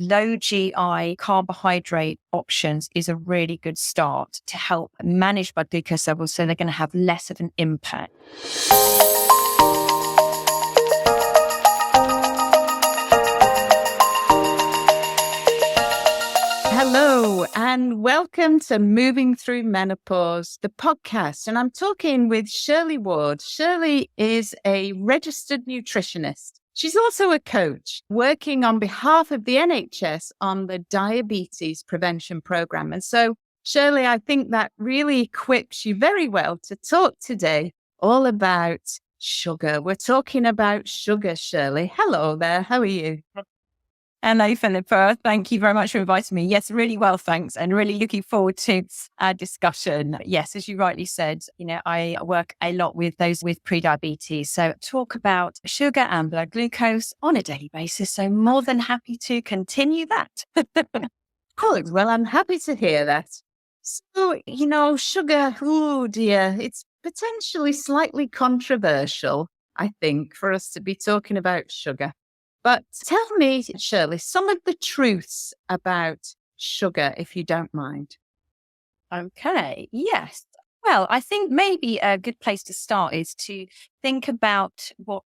low GI carbohydrate options is a really good start to help manage blood glucose levels so they're going to have less of an impact. Hello and welcome to Moving Through Menopause, the podcast. And I'm talking with Shirley Ward. Shirley is a registered nutritionist. She's also a coach working on behalf of the NHS on the diabetes prevention program. And so, Shirley, I think that really equips you very well to talk today all about sugar. We're talking about sugar, Shirley. Hello there. How are you? Hello, Philippa. Thank you very much for inviting me. Yes, really well, thanks. And really looking forward to our discussion. Yes, as you rightly said, I work a lot with those with prediabetes. So talk about sugar and blood glucose on a daily basis. So more than happy to continue that. Good. Well, I'm happy to hear that. So, sugar, oh dear, it's potentially slightly controversial, I think, for us to be talking about sugar. But tell me, Shirley, some of the truths about sugar, if you don't mind. Okay, yes. Well, I think maybe a good place to start is to think about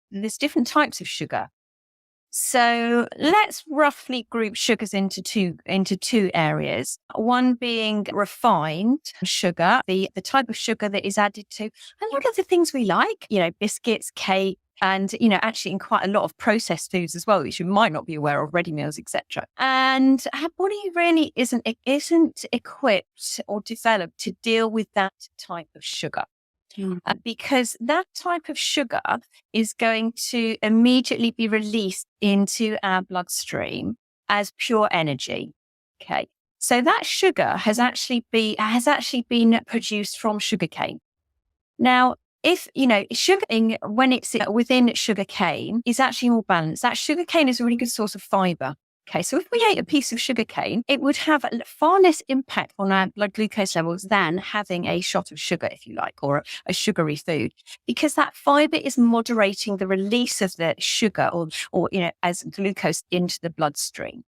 there's different types of sugar. So let's roughly group sugars into two areas. One being refined sugar, the type of sugar that is added to a lot of the things we like, biscuits, cake, and, actually in quite a lot of processed foods as well, which you might not be aware of, ready meals, etc. And our body really isn't equipped or developed to deal with that type of sugar. Because that type of sugar is going to immediately be released into our bloodstream as pure energy. Okay. So that sugar has actually been produced from sugarcane. Now, if, sugar, when it's within sugarcane, is actually more balanced. That sugarcane is a really good source of fiber. Okay, so if we ate a piece of sugarcane, it would have far less impact on our blood glucose levels than having a shot of sugar, if you like, or a sugary food, because that fiber is moderating the release of the sugar or as glucose into the bloodstream.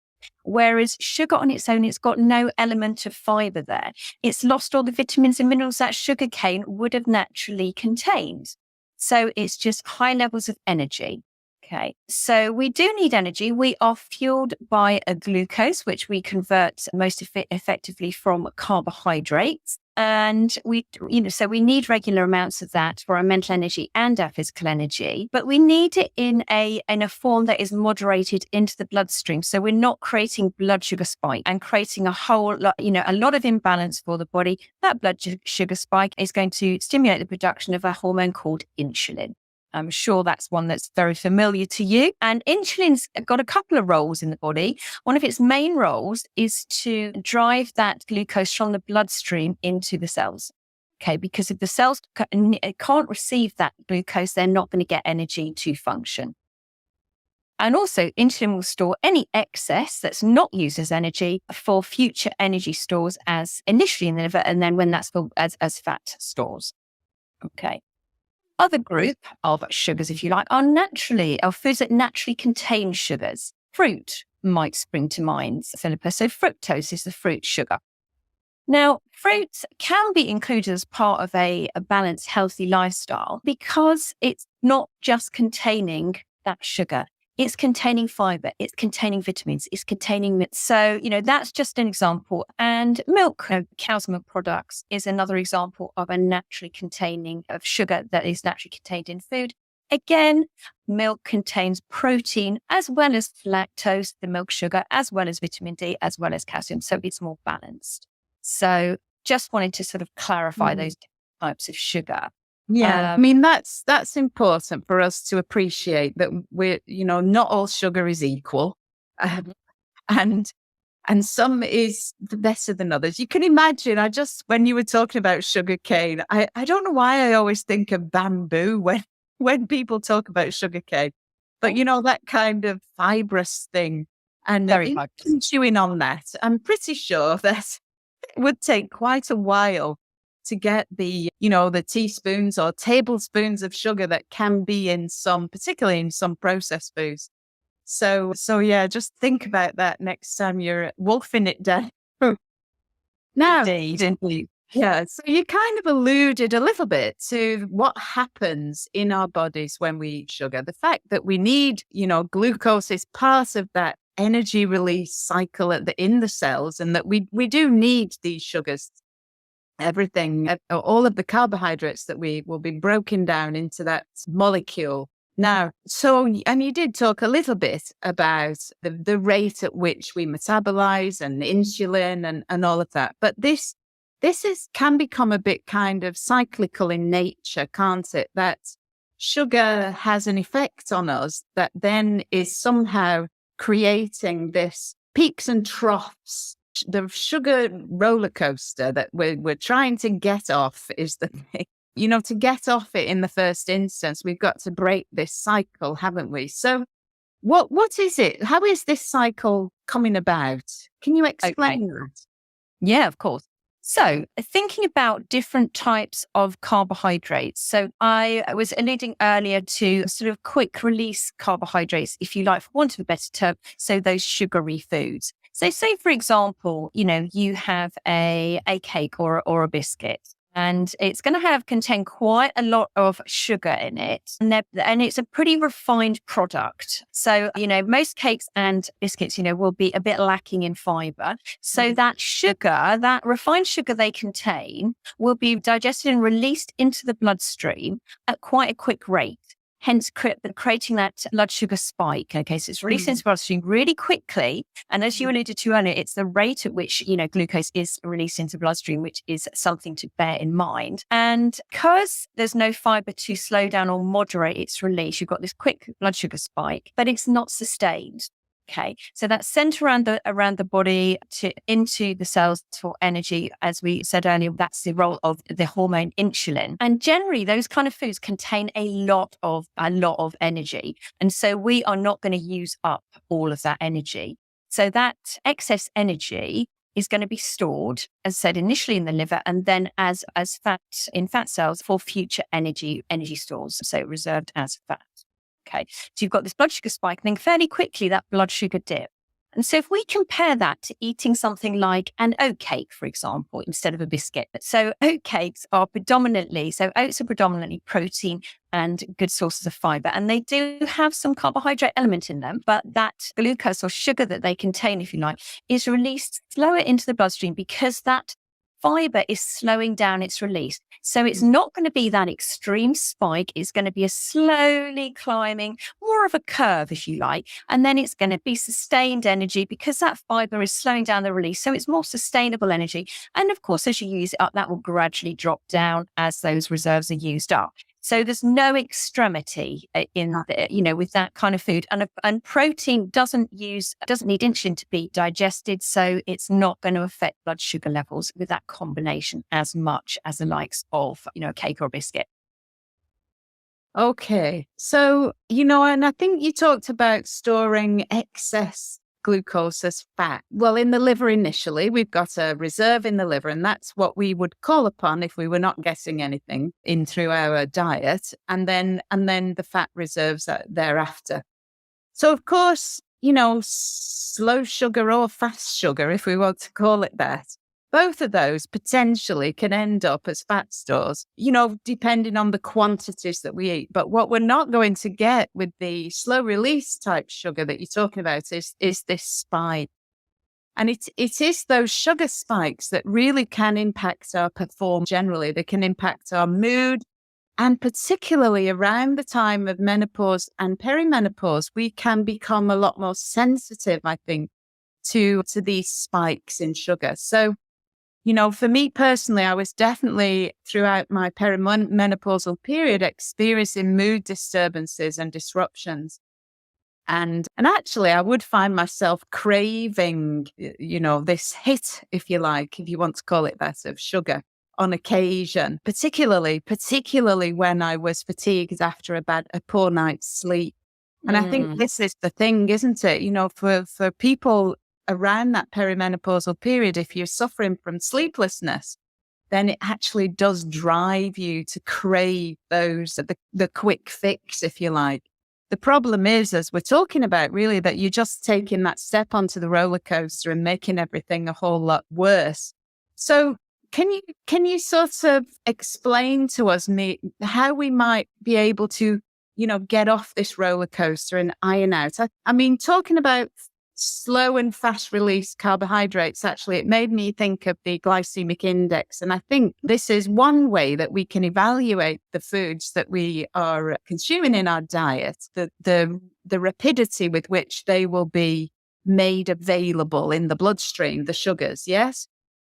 Whereas sugar on its own, it's got no element of fiber there. It's lost all the vitamins and minerals that sugarcane would have naturally contained. So it's just high levels of energy. Okay, so we do need energy. We are fueled by a glucose, which we convert most effectively from carbohydrates. And we need regular amounts of that for our mental energy and our physical energy, but we need it in a form that is moderated into the bloodstream. So we're not creating blood sugar spike and creating a whole lot, a lot of imbalance for the body. That blood sugar spike is going to stimulate the production of a hormone called insulin. I'm sure that's one that's very familiar to you. And insulin's got a couple of roles in the body. One of its main roles is to drive that glucose from the bloodstream into the cells. Okay, because if the cells can't receive that glucose, they're not going to get energy to function. And also, insulin will store any excess that's not used as energy for future energy stores as initially in the liver, and then when that's filled as fat stores. Okay. Other group of sugars, if you like, are foods that naturally contain sugars. Fruit might spring to mind, Philippa. So fructose is the fruit sugar. Now, fruits can be included as part of a balanced, healthy lifestyle because it's not just containing that sugar. It's containing fiber, it's containing vitamins, it's containing, so, that's just an example. And milk, cow's milk products is another example of a naturally containing of sugar that is naturally contained in food. Again, milk contains protein as well as lactose, the milk sugar, as well as vitamin D, as well as calcium. So it's more balanced. So just wanted to sort of clarify those types of sugar. Yeah, I mean, that's important for us to appreciate that we're, not all sugar is equal. And some is better than others. You can imagine, when you were talking about sugar cane, I don't know why I always think of bamboo when people talk about sugar cane, but that kind of fibrous thing. And Very chewing on that, I'm pretty sure that it would take quite a while to get the teaspoons or tablespoons of sugar that can be particularly in some processed foods. So yeah, just think about that next time you're wolfing it down. Now, Indeed. yeah, so you kind of alluded a little bit to what happens in our bodies when we eat sugar. The fact that we need, glucose is part of that energy release cycle in the cells, and that we do need these sugars. Everything, all of the carbohydrates that we will be broken down into that molecule. Now, and you did talk a little bit about the rate at which we metabolize and insulin and all of that. But this can become a bit kind of cyclical in nature, can't it? That sugar has an effect on us that then is somehow creating this peaks and troughs. The sugar roller coaster that we're trying to get off is the thing. To get off it in the first instance, we've got to break this cycle, haven't we? So what is it? How is this cycle coming about? Can you explain that? Yeah, of course. So thinking about different types of carbohydrates. So I was alluding earlier to sort of quick release carbohydrates, if you like, for want of a better term. So those sugary foods. So say, for example, you have a cake or a biscuit, and it's going to contain quite a lot of sugar in it. And it's a pretty refined product. So, most cakes and biscuits, will be a bit lacking in fiber. So that sugar, that refined sugar they contain, will be digested and released into the bloodstream at quite a quick rate. Hence creating that blood sugar spike. Okay, so it's released into the bloodstream really quickly. And as you alluded to earlier, it's the rate at which, glucose is released into the bloodstream, which is something to bear in mind. And because there's no fiber to slow down or moderate its release, you've got this quick blood sugar spike, but it's not sustained. Okay, so that's sent around the body into the cells for energy. As we said earlier, that's the role of the hormone insulin. And generally, those kind of foods contain a lot of energy, and so we are not going to use up all of that energy. So that excess energy is going to be stored, as said, initially in the liver, and then as fat in fat cells for future energy stores. So reserved as fat. Okay, so you've got this blood sugar spike, and then fairly quickly that blood sugar dip. And so if we compare that to eating something like an oat cake, for example, instead of a biscuit. So oats are predominantly protein and good sources of fiber. And they do have some carbohydrate element in them, but that glucose or sugar that they contain, if you like, is released slower into the bloodstream because that fiber is slowing down its release. So it's not going to be that extreme spike. It's going to be a slowly climbing, more of a curve, if you like. And then it's going to be sustained energy because that fiber is slowing down the release. So it's more sustainable energy. And of course, as you use it up, that will gradually drop down as those reserves are used up. So there's no extremity with that kind of food. And protein doesn't need insulin to be digested. So it's not going to affect blood sugar levels with that combination as much as the likes of, a cake or a biscuit. Okay. So, and I think you talked about storing excess glucose as fat. Well, in the liver initially, we've got a reserve in the liver, and that's what we would call upon if we were not getting anything in through our diet, and then the fat reserves thereafter. So, of course, slow sugar or fast sugar, if we want to call it that, both of those potentially can end up as fat stores, depending on the quantities that we eat. But what we're not going to get with the slow release type sugar that you're talking about is this spike. And it is those sugar spikes that really can impact our performance generally. They can impact our mood. And particularly around the time of menopause and perimenopause, we can become a lot more sensitive, I think, to these spikes in sugar. So, for me personally, I was definitely throughout my perimenopausal period experiencing mood disturbances and disruptions. And actually, I would find myself craving, this hit, if you like, if you want to call it that, of sugar on occasion, particularly when I was fatigued after a poor night's sleep. And I think this is the thing, isn't it? For people around that perimenopausal period, if you're suffering from sleeplessness, then it actually does drive you to crave the quick fix, if you like. The problem is, as we're talking about, really, that you're just taking that step onto the roller coaster and making everything a whole lot worse. So can you sort of explain to us how we might be able to, get off this roller coaster and iron out? I mean, talking about slow and fast release carbohydrates, actually, it made me think of the glycemic index. And I think this is one way that we can evaluate the foods that we are consuming in our diet, the rapidity with which they will be made available in the bloodstream, the sugars. Yes?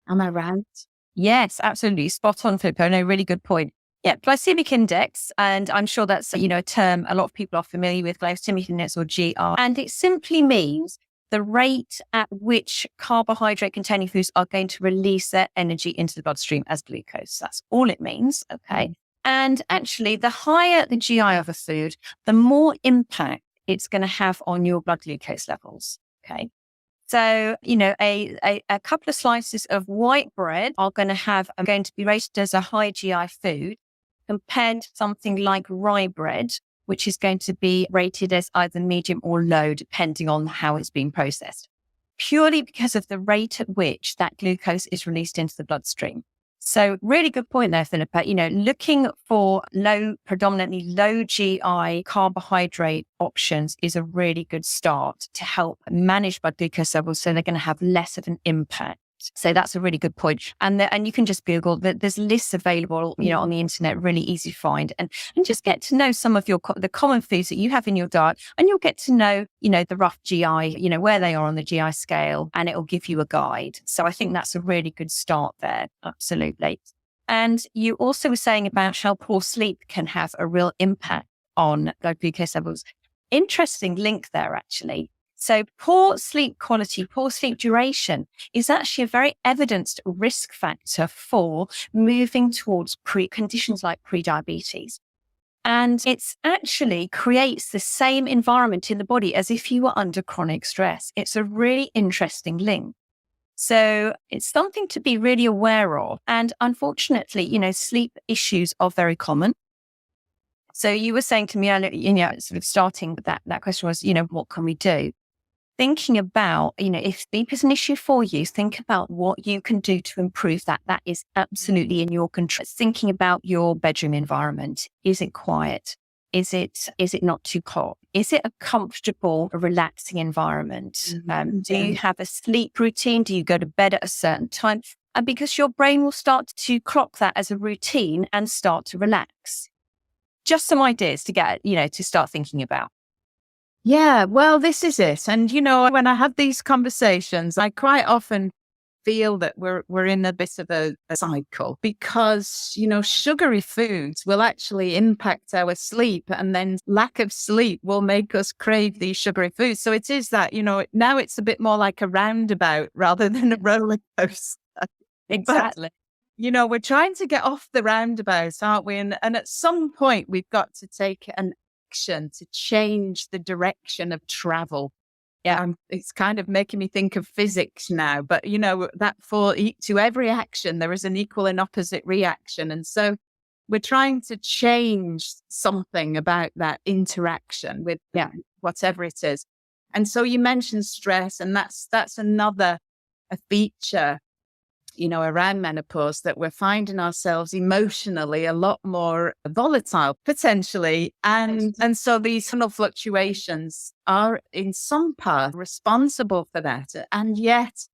Am I right? Yes, absolutely. Spot on, Filippo. No, really good point. Yeah, glycemic index. And I'm sure that's, a term a lot of people are familiar with, glycemic index or GI. And it simply means the rate at which carbohydrate containing foods are going to release their energy into the bloodstream as glucose. That's all it means. Okay. And actually, the higher the GI of a food, the more impact it's going to have on your blood glucose levels. Okay. So, a couple of slices of white bread are going to be rated as a high GI food compared to something like rye bread, which is going to be rated as either medium or low, depending on how it's being processed, purely because of the rate at which that glucose is released into the bloodstream. So really good point there, Philippa. Looking for predominantly low GI carbohydrate options is a really good start to help manage blood glucose levels, so they're going to have less of an impact. So that's a really good point. And you can just Google that. There's lists available, on the internet, really easy to find, and just get to know some of the common foods that you have in your diet, and you'll get to know, the rough GI, where they are on the GI scale, and it will give you a guide. So I think that's a really good start there. Absolutely. And you also were saying about how poor sleep can have a real impact on blood glucose levels. Interesting link there, actually. So poor sleep quality, poor sleep duration is actually a very evidenced risk factor for moving towards conditions like prediabetes. And it's actually creates the same environment in the body as if you were under chronic stress. It's a really interesting link. So it's something to be really aware of. And unfortunately, sleep issues are very common. So you were saying to me earlier, sort of starting with that question was, what can we do? Thinking about, if sleep is an issue for you, think about what you can do to improve that. That is absolutely in your control. Thinking about your bedroom environment. Is it quiet? Is it not too hot? Is it a comfortable, relaxing environment? Do you have a sleep routine? Do you go to bed at a certain time? And because your brain will start to clock that as a routine and start to relax. Just some ideas to get, to start thinking about. Yeah, well, this is it. And, when I have these conversations, I quite often feel that we're in a bit of a cycle because, sugary foods will actually impact our sleep, and then lack of sleep will make us crave these sugary foods. So it is that, now it's a bit more like a roundabout rather than a roller coaster. Exactly. But, we're trying to get off the roundabout, aren't we? And at some point, we've got to take an action to change the direction of travel. Yeah, it's kind of making me think of physics now, but that to every action, there is an equal and opposite reaction. And so we're trying to change something about that interaction with whatever it is. And so you mentioned stress, and that's another feature around menopause, that we're finding ourselves emotionally a lot more volatile, potentially. And so these hormonal fluctuations are in some part responsible for that. And yet,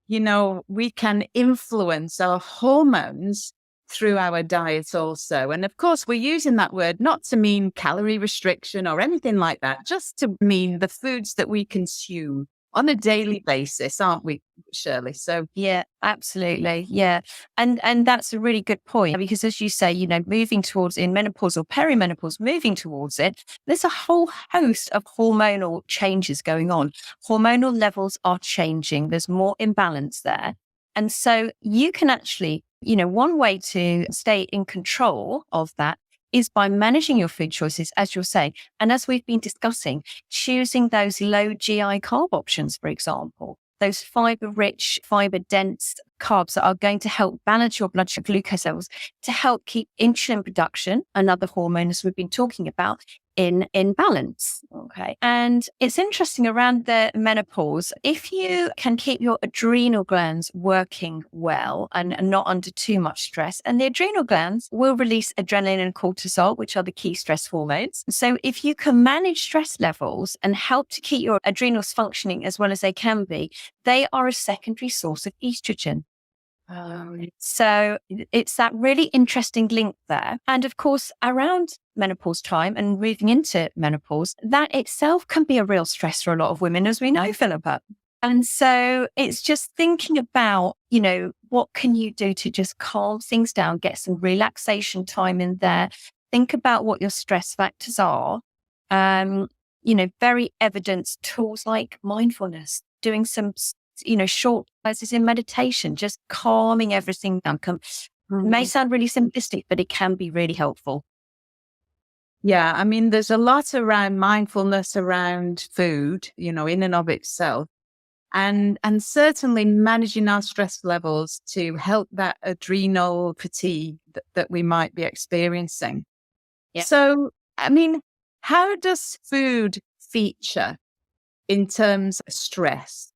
we can influence our hormones through our diet also. And of course, we're using that word not to mean calorie restriction or anything like that, just to mean the foods that we consume on a daily basis, aren't we, Shirley? So yeah, absolutely. Yeah. And that's a really good point, because as you say, moving towards in menopause or perimenopause, moving towards it, there's a whole host of hormonal changes going on. Hormonal levels are changing. There's more imbalance there. And so you can actually, one way to stay in control of that is by managing your food choices, as you're saying. And as we've been discussing, choosing those low GI carb options, for example, those fiber-rich, fiber-dense carbs that are going to help balance your blood sugar glucose levels, to help keep insulin production, another hormone, as we've been talking about, in balance. Okay. And it's interesting around the menopause, if you can keep your adrenal glands working well and not under too much stress, and the adrenal glands will release adrenaline and cortisol, which are the key stress hormones. So if you can manage stress levels and help to keep your adrenals functioning as well as they can be, they are a secondary source of estrogen. So it's that really interesting link there. And of course, around menopause time and moving into menopause, that itself can be a real stress for a lot of women, as we know, Philippa. And so it's just thinking about, what can you do to just calm things down, get some relaxation time in there, think about what your stress factors are. Very evidence tools like mindfulness, doing some short exercises in meditation, just calming everything down. May sound really simplistic, but it can be really helpful. Yeah, I mean, there's a lot around mindfulness around food, in and of itself. And certainly managing our stress levels to help that adrenal fatigue that we might be experiencing. Yeah. So, I mean, how does food feature in terms of stress?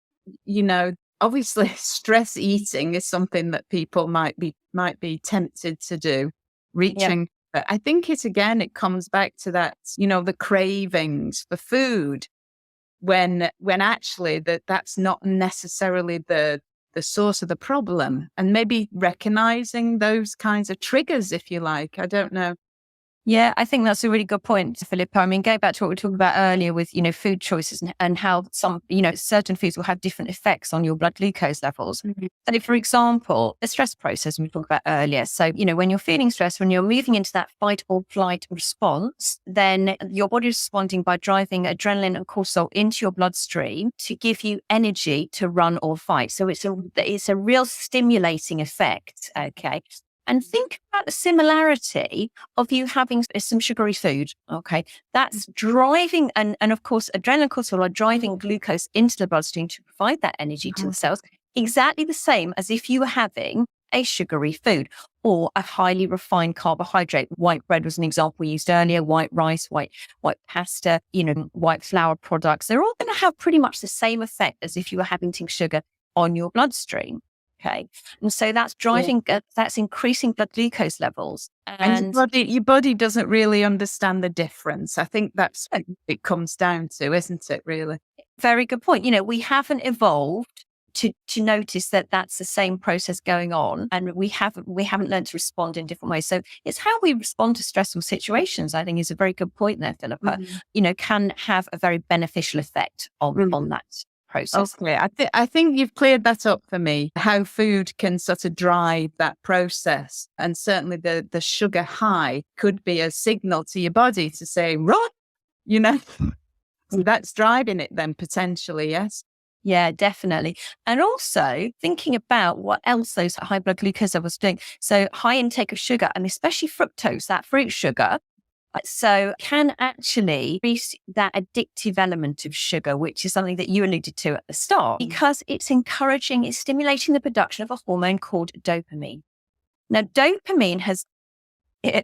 Obviously stress eating is something that people might be tempted to do, reaching. But I think it comes back to that, the cravings for food when actually that's not necessarily the source of the problem, and maybe recognizing those kinds of triggers, if you like. I don't know. Yeah, I think that's a really good point, Philippa. I mean, going back to what we were talking about earlier with, food choices and how some, certain foods will have different effects on your blood glucose levels. Mm-hmm. So, for example, the stress process we talked about earlier. So, when you're feeling stressed, when you're moving into that fight or flight response, then your body is responding by driving adrenaline and cortisol into your bloodstream to give you energy to run or fight. So it's a real stimulating effect. Okay. And think about the similarity of you having some sugary food. Okay. That's driving, and of course, adrenaline and cortisol are driving glucose into the bloodstream to provide that energy to the cells. Exactly the same as if you were having a sugary food or a highly refined carbohydrate. White bread was an example we used earlier, white rice, white pasta, white flour products. They're all going to have pretty much the same effect as if you were having sugar on your bloodstream. Okay. And so that's driving, that's increasing blood glucose levels. And your body doesn't really understand the difference. I think that's what it comes down to, isn't it, really? Very good point. We haven't evolved to notice that that's the same process going on. And we haven't learned to respond in different ways. So it's how we respond to stressful situations, I think, is a very good point there, Philippa. Mm-hmm. Can have a very beneficial effect on that process. Okay, I think you've cleared that up for me, how food can sort of drive that process. And certainly the sugar high could be a signal to your body to say, run, So that's driving it then potentially, yes? Yeah, definitely. And also thinking about what else those high blood glucose levels are doing. So high intake of sugar, and especially fructose, that fruit sugar, so can actually increase that addictive element of sugar, which is something that you alluded to at the start, because it's stimulating the production of a hormone called dopamine. Now, dopamine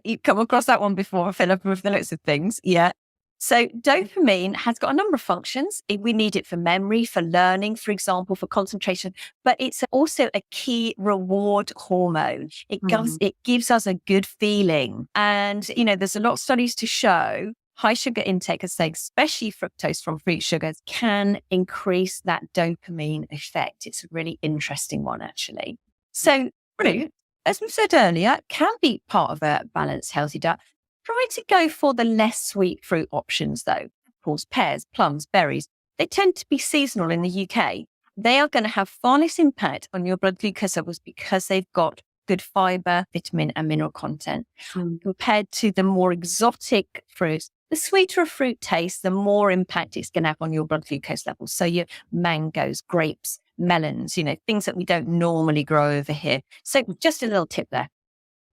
you've come across that one before, Philip, with the looks of things. Yeah. So dopamine has got a number of functions. We need it for memory, for learning, for example, for concentration, but it's also a key reward hormone. It gives us a good feeling. And, there's a lot of studies to show high sugar intake, especially fructose from fruit sugars, can increase that dopamine effect. It's a really interesting one, actually. So fruit, as we said earlier, can be part of a balanced, healthy diet. Try to go for the less sweet fruit options, though. Apples, pears, plums, berries. They tend to be seasonal in the UK. They are going to have far less impact on your blood glucose levels because they've got good fiber, vitamin, and mineral content. Compared to the more exotic fruits, the sweeter a fruit tastes, the more impact it's going to have on your blood glucose levels. So your mangoes, grapes, melons, things that we don't normally grow over here. So just a little tip there.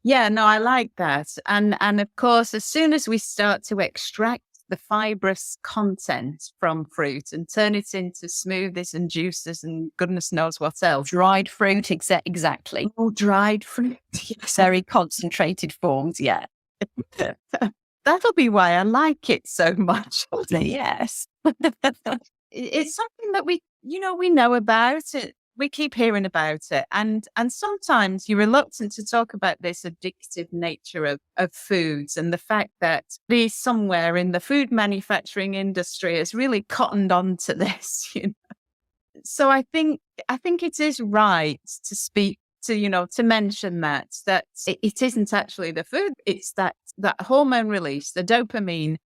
Yeah, no, I like that. And of course, as soon as we start to extract the fibrous content from fruit and turn it into smoothies and juices and goodness knows what else. Dried fruit, exactly. Oh, dried fruit. Yes. Very concentrated forms, yeah. that'll be why I like it so much. Yes. It's something that we know about it. We keep hearing about it. And sometimes you're reluctant to talk about this addictive nature of foods and the fact that somewhere in the food manufacturing industry has really cottoned on to this. So I think it is right to speak to mention that it isn't actually the food. It's that hormone release, the dopamine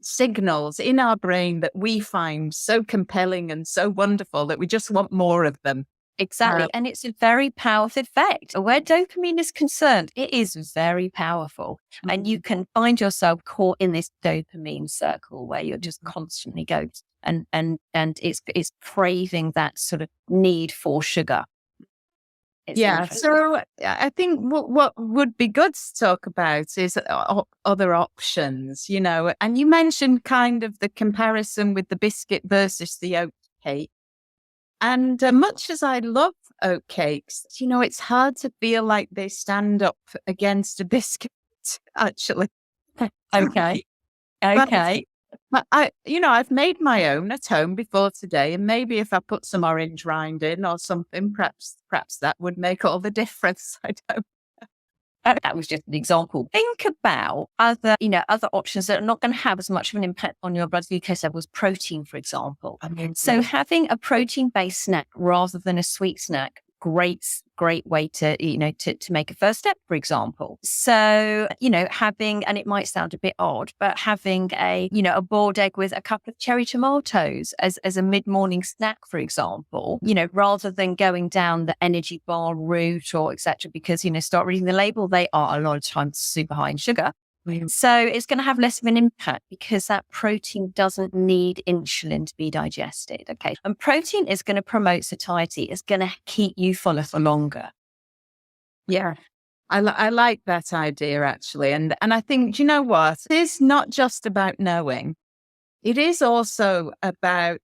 signals in our brain that we find so compelling and so wonderful that we just want more of them. Exactly. And it's a very powerful effect. Where dopamine is concerned, it is very powerful. And you can find yourself caught in this dopamine circle where you're just constantly going and it's craving that sort of need for sugar. So I think what would be good to talk about is other options, and you mentioned kind of the comparison with the biscuit versus the oat cake. And much as I love oat cakes, it's hard to feel like they stand up against a biscuit, actually. Okay. But I've made my own at home before today, and maybe if I put some orange rind in or something, perhaps that would make all the difference. I don't. That was just an example. Think about other options that are not going to have as much of an impact on your blood glucose levels. Protein, for example. So having a protein-based snack rather than a sweet snack, great way to make a first step, for example. So, having, and it might sound a bit odd, but having a boiled egg with a couple of cherry tomatoes as a mid-morning snack, for example, rather than going down the energy bar route or etc. Because, start reading the label, they are a lot of times super high in sugar. So it's going to have less of an impact because that protein doesn't need insulin to be digested. Okay. And protein is going to promote satiety. It's going to keep you fuller for longer. Yeah. I like that idea, actually. And I think, you know what? It is not just about knowing. It is also about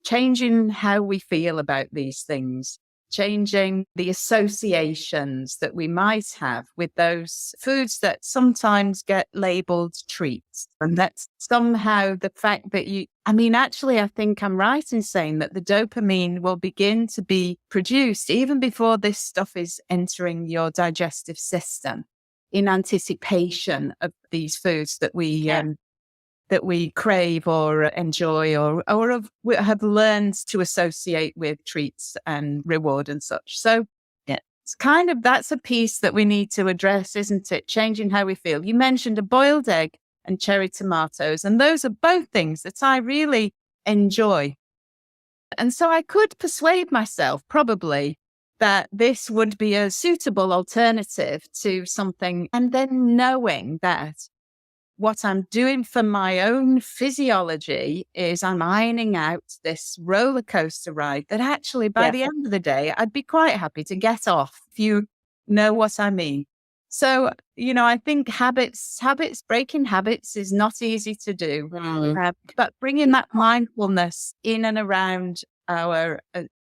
changing how we feel about these things, changing the associations that we might have with those foods that sometimes get labeled treats. And that's somehow the fact that actually, I think I'm right in saying that the dopamine will begin to be produced even before this stuff is entering your digestive system in anticipation of these foods that we crave or enjoy or have learned to associate with treats and reward and such. So it's that's a piece that we need to address, isn't it? Changing how we feel. You mentioned a boiled egg and cherry tomatoes, and those are both things that I really enjoy. And so I could persuade myself probably that this would be a suitable alternative to something, and then knowing that what I'm doing for my own physiology is I'm ironing out this roller coaster ride that actually by the end of the day, I'd be quite happy to get off, if you know what I mean. So, I think breaking habits is not easy to do, but bringing that mindfulness in and around our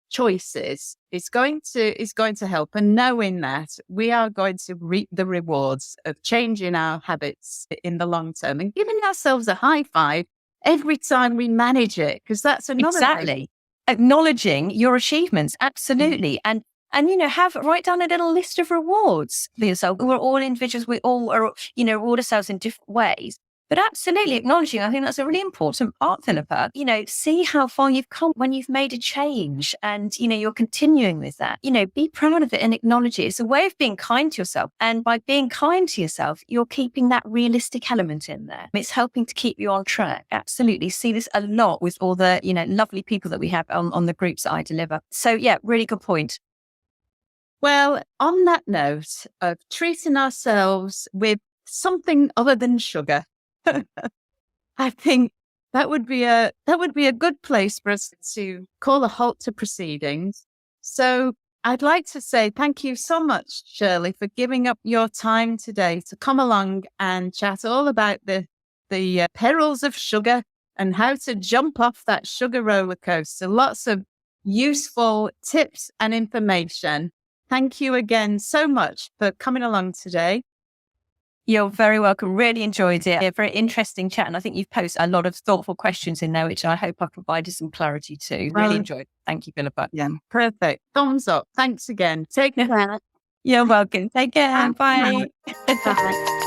choices is going to help, and knowing that we are going to reap the rewards of changing our habits in the long term and giving ourselves a high five every time we manage it, because that's another thing. Acknowledging your achievements, absolutely. And write down a little list of rewards for yourself. We're all individuals. We all are, reward ourselves in different ways. But absolutely acknowledging, I think that's a really important part, Philippa. See how far you've come when you've made a change and, you're continuing with that. Be proud of it and acknowledge it. It's a way of being kind to yourself. And by being kind to yourself, you're keeping that realistic element in there. It's helping to keep you on track. Absolutely. See this a lot with all the, lovely people that we have on the groups that I deliver. So yeah, really good point. Well, on that note of treating ourselves with something other than sugar, I think that would be a good place for us to call a halt to proceedings. So I'd like to say thank you so much, Shirley, for giving up your time today to come along and chat all about the perils of sugar and how to jump off that sugar roller coaster. Lots of useful tips and information. Thank you again so much for coming along today. You're very welcome. Really enjoyed it. A very interesting chat. And I think you've posed a lot of thoughtful questions in there, which I hope I provided some clarity to. Really enjoyed it. Thank you, Philippa. Yeah, perfect. Thumbs up. Thanks again. Take care. You're welcome. Take care. Bye. Bye.